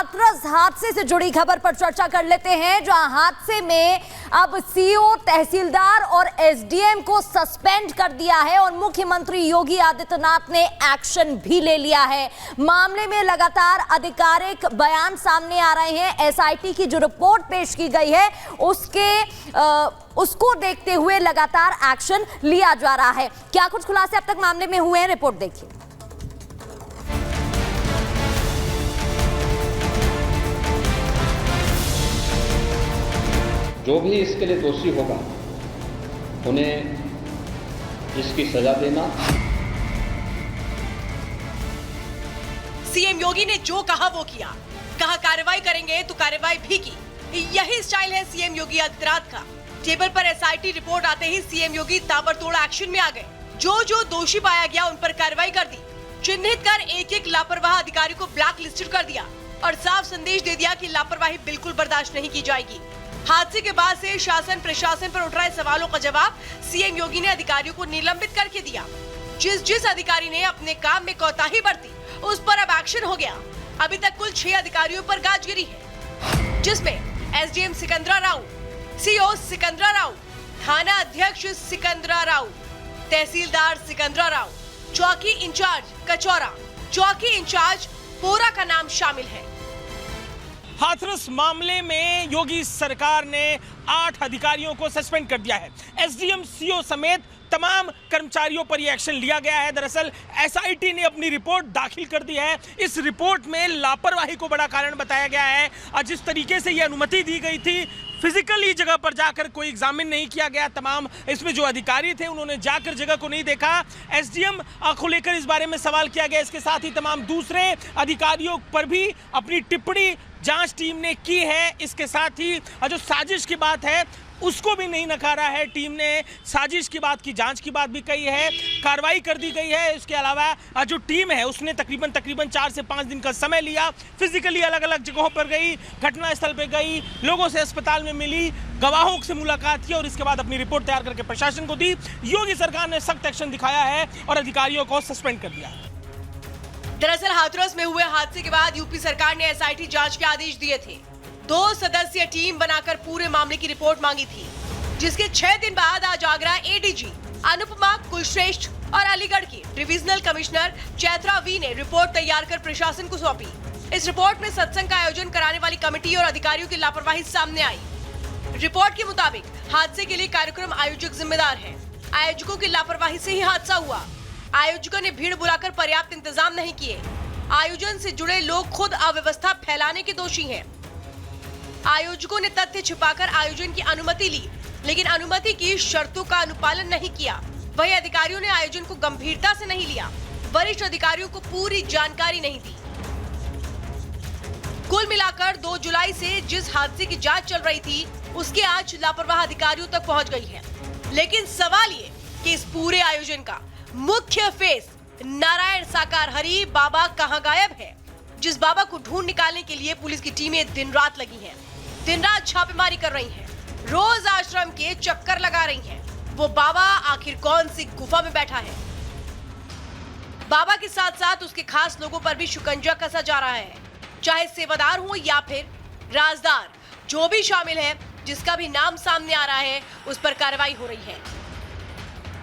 हाथरस हादसे से जुड़ी खबर पर चर्चा कर लेते हैं, जहां हादसे में अब सीओ, तहसीलदार और एसडीएम को सस्पेंड कर दिया है और मुख्यमंत्री योगी आदित्यनाथ ने एक्शन भी ले लिया है। मामले में लगातार आधिकारिक बयान सामने आ रहे हैं। एसआईटी की जो रिपोर्ट पेश की गई है उसको देखते हुए लगातार एक्शन लिया जा रहा है। क्या कुछ खुलासे अब तक मामले में हुए हैं, रिपोर्ट देखिए। जो भी इसके लिए दोषी होगा उन्हें इसकी सजा देना। सीएम योगी ने जो कहा वो किया, कहा कार्रवाई करेंगे तो कार्रवाई भी की। यही स्टाइल है सीएम योगी आदित्यनाथ का। टेबल पर एसआईटी रिपोर्ट आते ही सीएम योगी ताबड़तोड़ एक्शन में आ गए। जो जो दोषी पाया गया उन पर कार्रवाई कर दी। चिन्हित कर एक एक लापरवाह अधिकारी को ब्लैक लिस्टेड कर दिया और साफ संदेश दे दिया कि लापरवाही बिल्कुल बर्दाश्त नहीं की जाएगी। हादसे के बाद से शासन प्रशासन पर उठ रहे सवालों का जवाब सीएम योगी ने अधिकारियों को निलंबित करके दिया। जिस अधिकारी ने अपने काम में कोताही बरती उस पर अब एक्शन हो गया। अभी तक कुल 6 अधिकारियों पर गाज गिरी है, जिसमें एसडीएम सिकंदरा राव, सीओ सिकंदरा राव, थाना अध्यक्ष सिकंदरा राव, तहसीलदार सिकंदरा राव, चौकी इंचार्ज कचौरा, चौकी इंचार्ज पोरा का नाम शामिल है। हाथरस मामले में योगी सरकार ने 8 अधिकारियों को सस्पेंड कर दिया है। एसडीएम, सीओ समेत तमाम कर्मचारियों पर यह एक्शन लिया गया है। दरअसल एसआईटी ने अपनी रिपोर्ट दाखिल कर दी है। इस रिपोर्ट में लापरवाही को बड़ा कारण बताया गया है और जिस तरीके से यह अनुमति दी गई थी, फिजिकली जगह पर जाकर कोई एग्जामिन नहीं किया गया। तमाम इसमें जो अधिकारी थे उन्होंने जाकर जगह को नहीं देखा। एसडीएम को लेकर इस बारे में सवाल किया गया। इसके साथ ही तमाम दूसरे अधिकारियों पर भी अपनी टिप्पणी जांच टीम ने की है। इसके साथ ही जो साजिश की बात है उसको भी नहीं नकारा है टीम ने। साजिश की बात की, जांच की बात भी कही है, कार्रवाई कर दी गई है। इसके अलावा जो टीम है उसने तकरीबन 4 से 5 दिन का समय लिया। फिजिकली अलग अलग जगहों पर गई, घटनास्थल पर गई, लोगों से अस्पताल में मिली, गवाहों से मुलाकात की और इसके बाद अपनी रिपोर्ट तैयार करके प्रशासन को दी। योगी सरकार ने सख्त एक्शन दिखाया है और अधिकारियों को सस्पेंड कर दिया। दरअसल हाथरस में हुए हादसे के बाद यूपी सरकार ने एसआईटी जांच के आदेश दिए थे। 2 सदस्यीय टीम बनाकर पूरे मामले की रिपोर्ट मांगी थी, जिसके 6 दिन बाद आज आगरा एडीजी अनुपमा कुलश्रेष्ठ और अलीगढ़ की डिविजनल कमिश्नर चैत्रा वी ने रिपोर्ट तैयार कर प्रशासन को सौंपी। इस रिपोर्ट में सत्संग का आयोजन कराने वाली कमेटी और अधिकारियों की लापरवाही सामने आई। रिपोर्ट के मुताबिक हादसे के लिए कार्यक्रम आयोजक जिम्मेदार है। आयोजकों की लापरवाही से ही हादसा हुआ। आयोजकों ने भीड़ बुलाकर पर्याप्त इंतजाम नहीं किए। आयोजन से जुड़े लोग खुद अव्यवस्था फैलाने के दोषी हैं। आयोजकों ने तथ्य छिपाकर आयोजन की अनुमति ली, लेकिन अनुमति की शर्तों का अनुपालन नहीं किया। वहीं अधिकारियों ने आयोजन को गंभीरता से नहीं लिया। वरिष्ठ अधिकारियों को पूरी जानकारी नहीं दी। कुल मिलाकर 2 जुलाई से जिस हादसे की जांच चल रही थी उसकी आज लापरवाह अधिकारियों तक पहुंच गई है। लेकिन सवाल ये कि इस पूरे आयोजन का मुख्य फेस नारायण साकार हरि बाबा कहां गायब है, जिस बाबा को ढूंढ निकालने के लिए पुलिस की टीमें दिन रात लगी हैं, दिन रात छापेमारी कर रही हैं, रोज आश्रम के चक्कर लगा रही हैं। वो बाबा आखिर कौन सी गुफा में बैठा है? बाबा के साथ साथ उसके खास लोगों पर भी शिकंजा कसा जा रहा है, चाहे सेवादार हो या फिर राजदार, जो भी शामिल है, जिसका भी नाम सामने आ रहा है उस पर कार्रवाई हो रही है।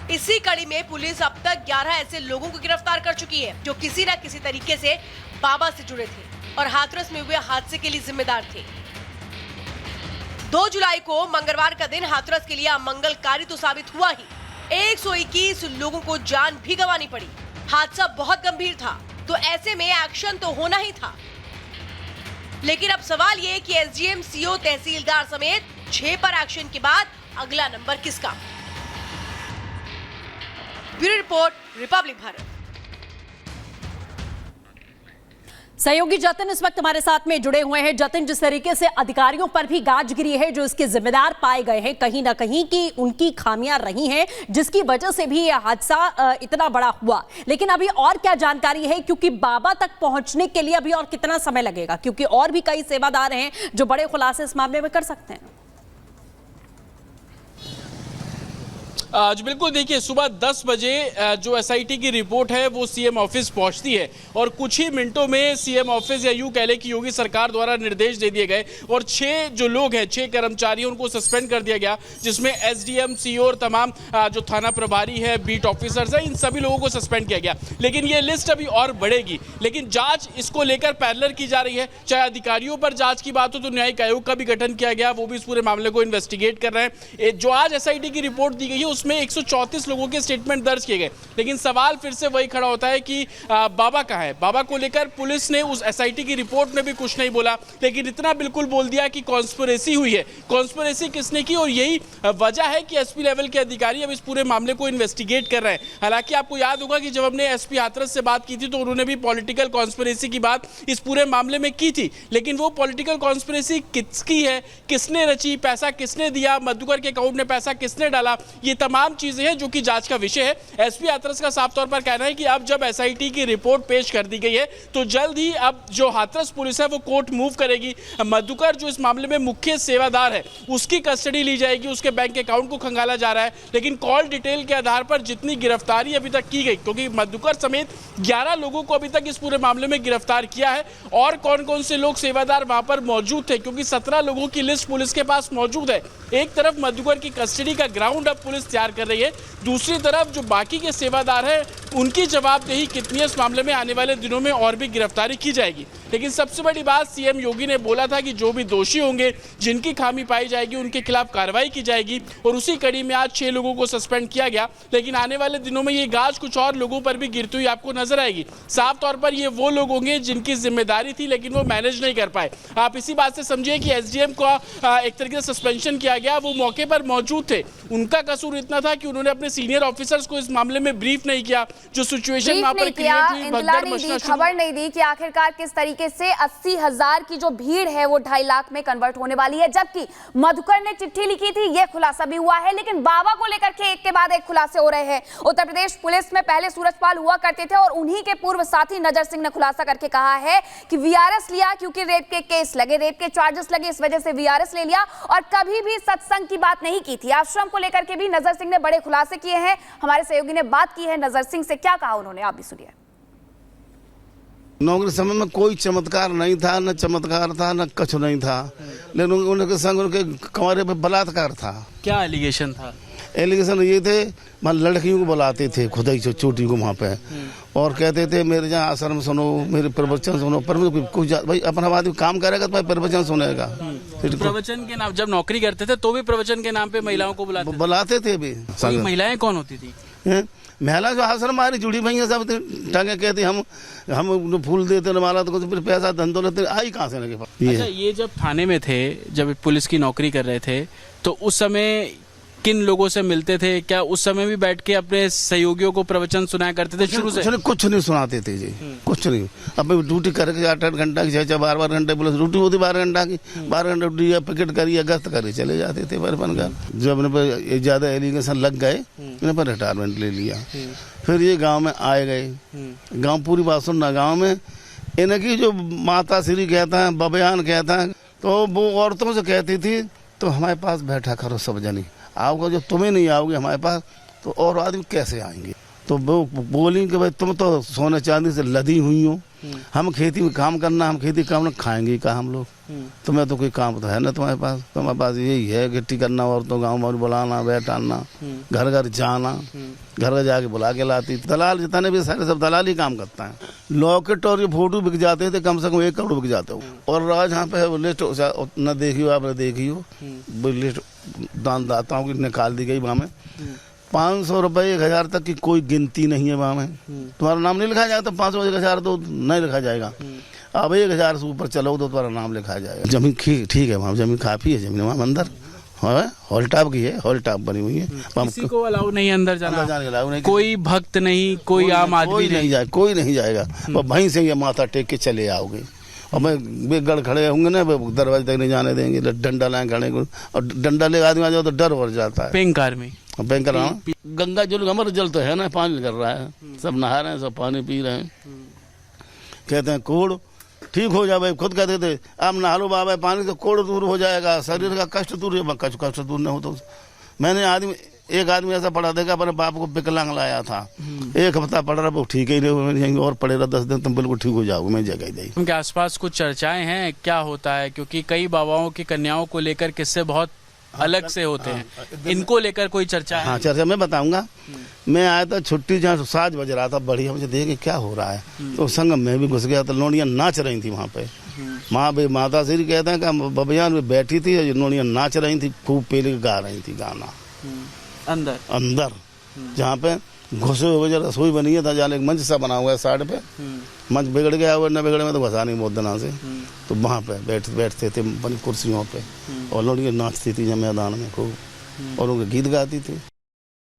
इसी कड़ी में पुलिस अब तक 11 ऐसे लोगों को गिरफ्तार कर चुकी है जो किसी न किसी तरीके से बाबा से जुड़े थे और हाथरस में हुए हादसे के लिए जिम्मेदार थे। 2 जुलाई को मंगलवार का दिन हाथरस के लिए अमंगलकारी तो साबित हुआ ही, 121 लोगों को जान भी गंवानी पड़ी। हादसा बहुत गंभीर था, तो ऐसे में एक्शन तो होना ही था। लेकिन अब सवाल ये कि एसडीएम, सीओ, तहसीलदार समेत 6 पर एक्शन के बाद अगला नंबर किसका? Bureau report, Republic Bharat. सहयोगी जतिन इस वक्त हमारे साथ में जुड़े हुए हैं। जतिन, जिस तरीके से अधिकारियों पर भी गाज गिरी है, जो इसके जिम्मेदार पाए गए हैं, कहीं ना कहीं कि उनकी खामियां रही हैं, जिसकी वजह से भी यह हादसा इतना बड़ा हुआ। लेकिन अभी और क्या जानकारी है, क्योंकि बाबा तक पहुंचने के लिए अभी और कितना समय लगेगा? क्योंकि और भी कई सेवादार हैं जो बड़े खुलासे इस मामले में कर सकते हैं। जी बिल्कुल, देखिए सुबह 10 बजे जो एसआईटी की रिपोर्ट है वो सीएम ऑफिस पहुंचती है और कुछ ही मिनटों में सीएम ऑफिस या यूं कह ले कि योगी सरकार द्वारा निर्देश दे दिए गए और 6 जो लोग हैं, 6 कर्मचारी उनको सस्पेंड कर दिया गया, जिसमें एसडीएम, सीओ और तमाम जो थाना प्रभारी है, बीट ऑफिसर्स है, इन सभी लोगों को सस्पेंड किया गया। लेकिन ये लिस्ट अभी और बढ़ेगी, लेकिन जांच इसको लेकर पैरेलल की जा रही है। चाहे अधिकारियों पर जांच की बात हो तो न्यायिक आयोग का भी गठन किया गया, वो भी इस पूरे मामले को इन्वेस्टिगेट कर रहे हैं। जो आज एसआईटी की रिपोर्ट दी गई है उसमें 134 लोगों के स्टेटमेंट दर्ज किए गए, लेकिन सवाल फिर से वही खड़ा होता है कि बाबा कहाँ है। बाबा को लेकर पुलिस ने उस एसआईटी की रिपोर्ट में भी कुछ नहीं बोला, लेकिन इतना बिल्कुल बोल दिया कि कॉन्स्पिरेसी हुई है। कॉन्स्पिरेसी किसने की, और यही वजह है कि एसपी लेवल के अधिकारी अब इस पूरे मामले को इन्वेस्टिगेट कर रहे हैं। हालांकि आपको याद होगा कि जब हमने एसपी हाथरस से बात की थी तो उन्होंने भी पॉलिटिकल कॉन्स्पिरेसी की बात इस पूरे मामले में की थी, लेकिन वो पॉलिटिकल कॉन्स्पिरेसी किसकी है, किसने रची, पैसा किसने दिया, मधुकर के अकाउंट में पैसा किसने डाला, ये तमाम चीजें हैं जो कि जांच का विषय है। एसपी हाथरस का साफ तौर पर कहना है कि अब जब एसआईटी की रिपोर्ट पेश कर दी गई है तो जल्द ही अब जो हाथरस पुलिस है वो कोर्ट मूव करेगी। मधुकर जो इस मामले में मुख्य सेवादार है उसकी कस्टडी ली जाएगी, उसके बैंक अकाउंट को खंगाला जा रहा है, लेकिन कॉल डिटेल के आधार पर जितनी गिरफ्तारी अभी तक की गई, क्योंकि मधुकर समेत 11 लोगों को अभी तक इस पूरे मामले में गिरफ्तार किया है, और कौन कौन से लोग सेवादार वहां पर मौजूद थे, क्योंकि 17 लोगों की लिस्ट पुलिस के पास मौजूद है। एक तरफ मधुकर की कस्टडी का ग्राउंड अब पुलिस तैयार कर रही है, दूसरी तरफ जो बाकी के सेवादार हैं उनकी जवाबदेही कितनी है, इस मामले में आने वाले दिनों में और भी गिरफ्तारी की जाएगी। लेकिन सबसे बड़ी बात, सीएम योगी ने बोला था कि जो भी दोषी होंगे, जिनकी खामी पाई जाएगी, उनके खिलाफ कार्रवाई की जाएगी, और उसी कड़ी में आज 6 लोगों को सस्पेंड किया गया। लेकिन आने वाले दिनों में ये गाज कुछ और लोगों पर भी गिरती हुई आपको नजर आएगी। साफ तौर पर ये वो लोग होंगे जिनकी जिम्मेदारी थी लेकिन वो मैनेज नहीं कर पाए। आप इसी बात से समझिए कि एसडीएम का एक तरीके से सस्पेंशन किया गया, वो मौके पर मौजूद थे, उनका कसूर इतना था कि उन्होंने अपने सीनियर ऑफिसर्स को इस मामले में ब्रीफ नहीं किया। जो सिचुएशन वहां पर क्रिएट हुई, इंतला नहीं दी, खबर नहीं दी कि आखिरकार किस तरीके से 80,000 की जो भीड़ है वो 2.5 लाख में कन्वर्ट होने वाली है, जबकि मधुकर ने चिट्ठी लिखी थी, यह खुलासा भी हुआ है। लेकिन बाबा को लेकर के एक के बाद एक खुलासे हो रहे हैं। उत्तर प्रदेश पुलिस में पहले सूरजपाल हुआ करते थे और उन्हीं के पूर्व साथी नजर सिंह ने खुलासा करके कहा है कि वीआरएस लिया क्योंकि रेप के केस लगे, रेप के चार्जेस लगे, इस वजह से वीआरएस ले लिया, और कभी भी सत्संग की बात नहीं की थी। आश्रम को लेकर के भी नजर सिंह ने बड़े खुलासे किए हैं। हमारे सहयोगी ने बात की है नजर सिंह से, क्या कहा उन्होंने, आप भी सुनिए। नौकरी समय में कोई चमत्कार नहीं था, न चमत्कार था, न कुछ नहीं था, लेकिन उनके संग उनके कमरे पे बलात्कार था। क्या एलिगेशन था? एलिगेशन ये थे, वहाँ लड़कियों को बुलाते थे खुदाई चोटी को वहाँ पे, और कहते थे मेरे यहाँ आश्रम सुनो, मेरे प्रवचन सुनो। पर कुछ भाई अपना आदमी काम करेगा तो भाई प्रवचन सुनेगा। प्रवचन के नाम, जब नौकरी करते थे तो भी प्रवचन के नाम पे महिलाओं को बुलाते थे भी। महिलाएं कौन होती थी? महिला जो आश्रम हमारी जुड़ी भैया सब टांगे कहती हम फूल देते न माला, तो फिर पैसा धंधो लेते आई कहाँ से लगे। अच्छा, ये जब थाने में थे, जब पुलिस की नौकरी कर रहे थे, तो उस समय किन लोगों से मिलते थे? क्या उस समय भी बैठ के अपने सहयोगियों को प्रवचन सुनाया करते थे शुरू से? कुछ नहीं सुनाते थे जी, कुछ नहीं। अब ड्यूटी करके 8-8 घंटा की, 6-6, 12 घंटे पुलिस ड्यूटी होती, 12 घंटा की, 12 घंटे ड्यूटी पिकेट करिए, गश्त करिए, चले जाते थे। बरपन का जब अपने पर ज्यादा एलिगेशन लग गए, इन्हें पर रिटायरमेंट ले लिया। फिर ये गाँव में आए गए, गाँव पूरी बात सुनना, गाँव में इनकी जो माता श्री कहता है, बबयान कहता है, तो वो औरतों से कहती थी तो हमारे पास बैठा करो सब जनी, आओगे, जो तुम्हें नहीं आओगे हमारे पास तो और आदमी कैसे आएंगे। तो वो बोली कि भाई तुम तो सोने चांदी से लदी हुई हो, हम खेती में काम करना, हम खेती काम ना खाएंगे कहा हम लोग, तुम्हें तो कोई काम तो है ना तुम्हारे पास यही है गिट्टी करना, और तो गाँव में बुलाना, बैठाना, घर घर जाना, घर घर जाके बुला के लाती। दलाल जितने भी सारे सब दलाल ही काम करता है। लॉकेट और ये फोटो बिक जाते थे, कम से कम 1 करोड़ बिक जाते हो। और आज यहाँ पे लिस्ट न देखी हो, आपने देखी हो, लिस्ट दानदाताओं की निकाल दी गई। वहाँ में 500 रुपये 1000 तक की कोई गिनती नहीं है। वहाँ में तुम्हारा नाम नहीं लिखा जाएगा तो 500 1000 तो नहीं लिखा जाएगा। अब 1000 से ऊपर चलो तो तुम्हारा नाम लिखा जाएगा। जमीन ठीक है, वहाँ जमीन काफी है, जमीन वहाँ अंदर हॉल टॉप की है, हॉल टॉप बनी हुई है। किसी को अलाउ नहीं अंदर जाने अलाउ नहीं, कोई भक्त नहीं, कोई आम आदमी नहीं जाए, कोई नहीं जाएगा। और वहीं से ये माथा टेक के चले आओगे, और मैं गढ़ खड़े होंगे ना, दरवाजे तक नहीं जाने देंगे, डंडा लाए खड़े, और डंडा ले आदमी आ जाओ तो डर बढ़ जाता है। पेंकार में गंगा जल, हमारा जल तो है ना, पानी कर रहा है, सब नहा रहे हैं, सब पानी पी रहे हैं। कहते हैं कोड़ ठीक हो जाए, खुद कहते थे आप नहा लो बाबा, पानी से कोड़ दूर हो जाएगा, शरीर का कष्ट दूर, कष्ट दूर नहीं हो। तो मैंने आदमी एक आदमी ऐसा पढ़ा देगा अपने बाप को विकलांग लाया था, 1 हफ्ता पढ़ रहा वो ठीक ही नहीं, और पढ़े रहा 10 दिन तुम बिल्कुल ठीक हो जाओगे, मैं जगह दी। उनके आसपास कुछ चर्चाएं हैं, क्या होता है? क्योंकि कई बाबाओं की कन्याओं को लेकर किस्से बहुत अलग से होते हैं, इनको लेकर कोई चर्चा है? हाँ चर्चा मैं बताऊंगा। मैं आया था छुट्टी, जहाँ साज बज रहा था बढ़िया, मुझे देखे क्या हो रहा है, तो संगम में भी घुस गया, तो लोनियाँ नाच रही थी वहाँ पे। माता श्री कहते हैं कि बबियान में बैठी थी, लोनियाँ नाच रही थी, खूब पहले गा रही थी गाना अंदर जहाँ पे घुसे हुए रसोई बनी है, था जहाँ एक मंच सा बना हुआ है साइड पे, मंच बिगड़ गया हुआ, न बिगड़े में तो घसा नहीं बहुत दिनों से, तो वहाँ पे बैठते थे बनी कुर्सियों पे, और लोग नाचती थी मैदान में खूब, और उनके गीत गाती थी।